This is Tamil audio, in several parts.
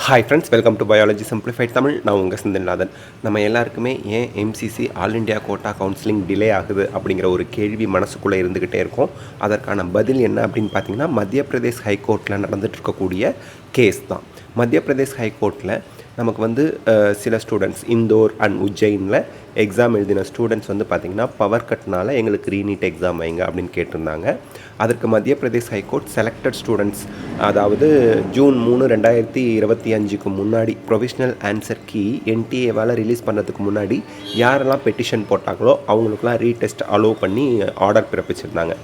Hi friends, welcome to biology simplified Tamil. நான் உங்கள் செந்தில்நாதன். நம்ம எல்லாருக்குமே ஏன் MCC all India quota counselling delay ஆகுது அப்படிங்கிற ஒரு கேள்வி மனசுக்குள்ளே இருந்துக்கிட்டே இருக்கும். அதற்கான பதில் என்ன அப்படின்னு பார்த்தீங்கன்னா, மத்திய பிரதேஷ் ஹைகோர்ட்டில் நடந்துகிட்டு இருக்கக்கூடிய கேஸ் தான். மத்திய பிரதேஷ் ஹைகோர்ட்டில் நமக்கு வந்து சில ஸ்டூடெண்ட்ஸ் இந்தோர் அண்ட் உஜ்ஜைனில் எக்ஸாம் எழுதின ஸ்டூடெண்ட்ஸ் வந்து பார்த்திங்கன்னா பவர் கட்னால எங்களுக்கு ரீநீட் எக்ஸாம் வைங்க அப்படின்னு கேட்டிருந்தாங்க. அதற்கு மத்திய பிரதேஷ் ஹைகோர்ட் செலக்டட் ஸ்டூடெண்ட்ஸ், அதாவது ஜூன் 3, 2025க்கு முன்னாடி ப்ரொவிஷ்னல் ஆன்சர் கீ என்டிஏவால் ரிலீஸ் பண்ணுறதுக்கு முன்னாடி யாரெல்லாம் பெட்டிஷன் போட்டாங்களோ அவங்களுக்குலாம் ரீடெஸ்ட் அலோவ் பண்ணி ஆர்டர் பிறப்பிச்சிருந்தாங்க.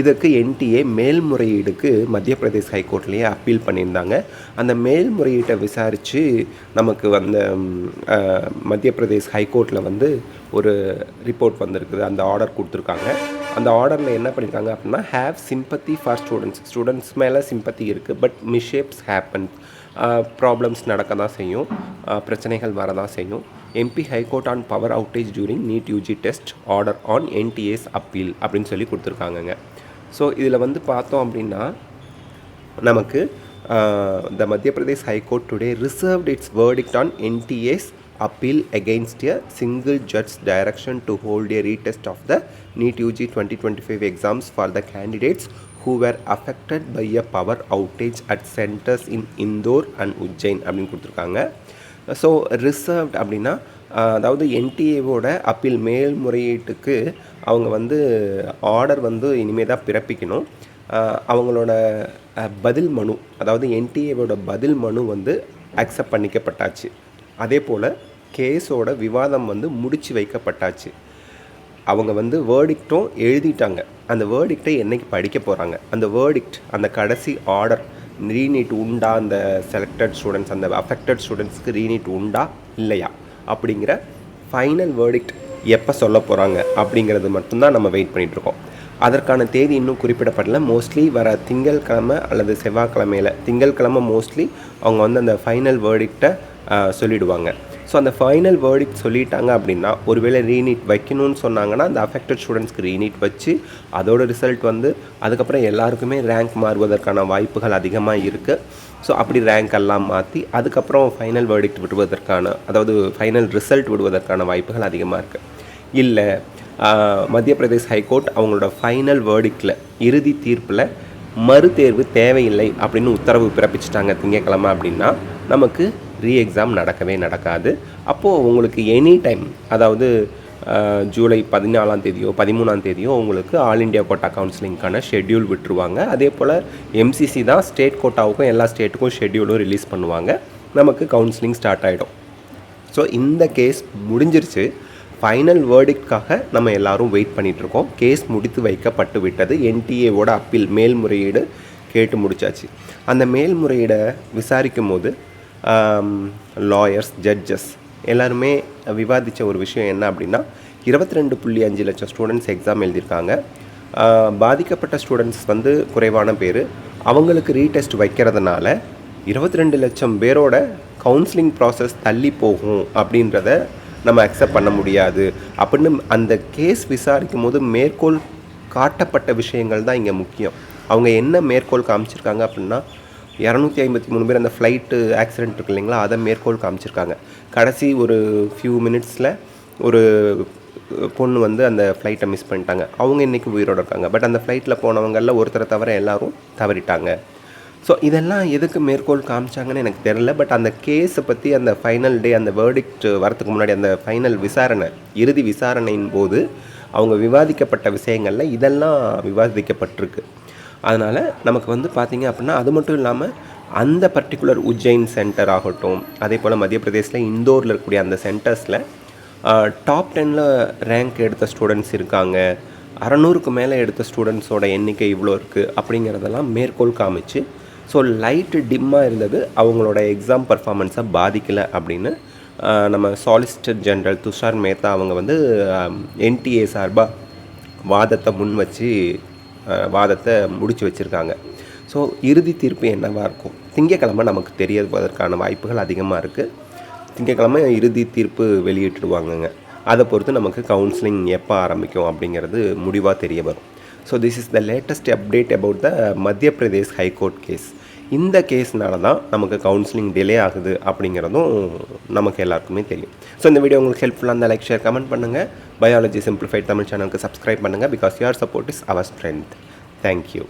இதற்கு என்டிஏ மேல்முறையீடுக்கு மத்திய பிரதேஷ் ஹைகோர்ட்லேயே அப்பீல் பண்ணியிருந்தாங்க. அந்த மேல்முறையீட்டை விசாரித்து நமக்கு வந்த மத்திய பிரதேஷ் ஹைகோர்ட்டில் வந்து ஒரு ரிப்போர்ட் வந்திருக்குது. அந்த ஆர்டர் கொடுத்துருக்காங்க. அந்த ஆர்டரில் என்ன பண்ணியிருக்காங்க அப்படின்னா, ஹேவ் சிம்பத்தி ஃபார் ஸ்டூடெண்ட்ஸ் மேலே சிம்பத்தி இருக்குது, பட் மிஸ்ஷேப்ஸ் ஹேப்பன், ப்ராப்ளம்ஸ் நடக்க தான் செய்யும், பிரச்சனைகள் வர தான் செய்யும். MP high court on power outage during NEET UG test order on NTA's appeal அப்படின்னு சொல்லி கொடுத்துருக்காங்கங்க. ஸோ இதில் வந்து பார்த்தோம் அப்படின்னா நமக்கு the Madhya Pradesh High Court today reserved its verdict on NTA's appeal against a single judge's direction to hold a retest of the NEET UG 2025 exams for the candidates who were affected by a power outage at centers in Indore and Ujjain அப்படின்னு கொடுத்துருக்காங்க. ஸோ ரிசர்வ்ட் அப்படின்னா, அதாவது என்டிஏவோட அப்பீல் மேல்முறையீட்டுக்கு அவங்க வந்து ஆர்டர் வந்து இனிமேல் தான் பிறப்பிக்கணும். அவங்களோட பதில் மனு, அதாவது என்டிஏவோட பதில் மனு வந்து அக்செப்ட் பண்ணிக்கப்பட்டாச்சு. அதே போல் கேஸோட விவாதம் வந்து முடித்து வைக்கப்பட்டாச்சு. அவங்க வந்து வேர்டிக்டும் எழுதிட்டாங்க. அந்த வேர்டிக்டை என்றைக்கு படிக்க போகிறாங்க, அந்த வேர்டிக்ட், அந்த கடைசி ஆர்டர், ரீநீட் உண்டா, அந்த செலக்டட் ஸ்டூடெண்ட்ஸ், அந்த அஃபெக்டட் ஸ்டூடெண்ட்ஸ்க்கு ரீநீட் உண்டா இல்லையா அப்படிங்கிற ஃபைனல் வேர்டிக்ட் எப்போ சொல்ல போகிறாங்க அப்படிங்கிறது மட்டும்தான் நம்ம வெயிட் பண்ணிகிட்ருக்கோம். அதற்கான தேதி இன்னும் குறிப்பிடப்படலை. மோஸ்ட்லி வர திங்கட்கிழமை அல்லது செவ்வாய்க்கிழமையில், திங்கட்கிழமை மோஸ்ட்லி அவங்க வந்து அந்த ஃபைனல் வேர்டிக்டை சொல்லிவிடுவாங்க. ஸோ அந்த ஃபைனல் வேர்டிக்ட் சொல்லிட்டாங்க அப்படின்னா, ஒருவேளை ரீநீட் வைக்கணும்னு சொன்னாங்கன்னா அந்த அஃபெக்டட் ஸ்டூடெண்ட்ஸ்க்கு ரீநீட் வச்சு அதோட ரிசல்ட் வந்து அதுக்கப்புறம் எல்லாருக்குமே ரேங்க் மாறுவதற்கான வாய்ப்புகள் அதிகமாக இருக்குது. ஸோ அப்படி ரேங்க் எல்லாம் மாற்றி அதுக்கப்புறம் ஃபைனல் வேர்டிக்ட் விடுவதற்கான, அதாவது ஃபைனல் ரிசல்ட் விடுவதற்கான வாய்ப்புகள் அதிகமாக இருக்குது. இல்லை மத்திய பிரதேஷ் ஹைகோர்ட் அவங்களோட ஃபைனல் வேர்டிக்டில், இறுதி தீர்ப்பில் மறுதேர்வு தேவையில்லை அப்படின்னு உத்தரவு பிறப்பிச்சிட்டாங்க திங்கட்கிழமை அப்படின்னா, நமக்கு எக்ஸாம் நடக்கவே நடக்காது. அப்போது உங்களுக்கு எனி டைம், அதாவது ஜூலை 14ஆம் தேதியோ 13ஆம் தேதியோ உங்களுக்கு ஆல் இண்டியா கோட்டா கவுன்சிலிங்க்கான ஷெட்யூல் விட்டுருவாங்க. அதே போல் எம்சிசி தான் ஸ்டேட் கோட்டாவுக்கும் எல்லா ஸ்டேட்டுக்கும் ஷெட்யூலும் ரிலீஸ் பண்ணுவாங்க. நமக்கு கவுன்சிலிங் ஸ்டார்ட் ஆகிடும். ஸோ இந்த கேஸ் முடிஞ்சிருச்சு. ஃபைனல் வேர்டிக்ட்காக நம்ம எல்லோரும் வெயிட் பண்ணிகிட்ருக்கோம். கேஸ் முடித்து வைக்கப்பட்டு விட்டது. என்டிஏவோட அப்பீல் மேல்முறையீடு கேட்டு முடித்தாச்சு. அந்த மேல்முறையீடை விசாரிக்கும் போது லாயர்ஸ், ஜட்ஜஸ் எல்லாருமே விவாதித்த ஒரு விஷயம் என்ன அப்படின்னா, 22.5 லட்சம் ஸ்டூடெண்ட்ஸ் எக்ஸாம் எழுதியிருக்காங்க. பாதிக்கப்பட்ட ஸ்டூடெண்ட்ஸ் வந்து குறைவான பேர். அவங்களுக்கு ரீடெஸ்ட் வைக்கிறதுனால 22 லட்சம் பேரோட கவுன்சிலிங் ப்ராசஸ் தள்ளி போகும் அப்படின்றத நம்ம அக்செப்ட் பண்ண முடியாது அப்படின்னு அந்த கேஸ் விசாரிக்கும் போது மேற்கோள் காட்டப்பட்ட விஷயங்கள் தான் இங்கே முக்கியம். அவங்க என்ன மேற்கோள் காமிச்சிருக்காங்க அப்படின்னா, 253 பேர் அந்த ஃப்ளைட்டு ஆக்சிடெண்ட் இருக்கு இல்லைங்களா, அதை மேற்கோள் காமிச்சிருக்காங்க. கடைசி ஒரு ஃபியூ மினிட்ஸில் ஒரு பொண்ணு வந்து அந்த ஃப்ளைட்டை மிஸ் பண்ணிட்டாங்க. அவங்க இன்றைக்கி உயிரோடு இருக்காங்க. பட் அந்த ஃப்ளைட்டில் போனவங்களில் ஒருத்தரை தவிர எல்லோரும் தவறிட்டாங்க. ஸோ இதெல்லாம் எதுக்கு மேற்கோள் காமிச்சாங்கன்னு எனக்கு தெரில. பட் அந்த கேஸை பற்றி அந்த ஃபைனல் டே, அந்த வேர்டிக்ட் வரத்துக்கு முன்னாடி, அந்த ஃபைனல் விசாரணை, இறுதி விசாரணையின் போது அவங்க விவாதிக்கப்பட்ட விஷயங்களில் இதெல்லாம் விவாதிக்கப்பட்டிருக்கு. அதனால் நமக்கு வந்து பார்த்திங்க அப்படின்னா, அது மட்டும் இல்லாமல் அந்த பர்டிகுலர் உஜ்ஜைன் சென்டர் ஆகட்டும், அதே போல் மத்திய பிரதேசில் இந்தோரில் இருக்கக்கூடிய அந்த சென்டர்ஸில் டாப் 10ல் ரேங்க் எடுத்த ஸ்டூடெண்ட்ஸ் இருக்காங்க. 600க்கு மேலே எடுத்த ஸ்டூடெண்ட்ஸோட எண்ணிக்கை இவ்வளோ இருக்குது அப்படிங்கிறதெல்லாம் மேற்கோள் காமிச்சு, ஸோ லைட்டு டிம்மாக இருந்தது, அவங்களோட எக்ஸாம் பர்ஃபார்மன்ஸை பாதிக்கலை அப்படின்னு நம்ம சாலிசிட்டர் ஜெனரல் துஷார் மேத்தா அவங்க வந்து என்டிஏ சார்பாக வாதத்தை முன் வச்சு வாதத்தை முடித்து வச்சுருக்காங்க. ஸோ இறுதி தீர்ப்பு என்னவாக இருக்கும், திங்கட்கிழமை நமக்கு தெரியவதற்கான வாய்ப்புகள் அதிகமாக இருக்குது. திங்கட்கிழமை இறுதி தீர்ப்பு வெளியிட்டுடுவாங்கங்க. அதை பொறுத்து நமக்கு கவுன்சிலிங் எப்போ ஆரம்பிக்கும் அப்படிங்கிறது முடிவாக தெரிய வரும். So this is the latest update about the மத்திய பிரதேஷ் ஹைகோர்ட் கேஸ். இந்த கேஸ்னால தான் நமக்கு கவுன்சிலிங் டிலே ஆகுது அப்படிங்கிறதும் நமக்கு எல்லாருக்குமே தெரியும். ஸோ இந்த வீடியோ உங்களுக்கு ஹெல்ப்ஃபுல்லாக இருந்தால் லைக், ஷேர், கமெண்ட் பண்ணுங்கள். பயாலஜி சிம்பிளிஃபைட் தமிழ் சேனலுக்கு சப்ஸ்கிரைப் பண்ணுங்கள். Because your support is our strength. Thank you.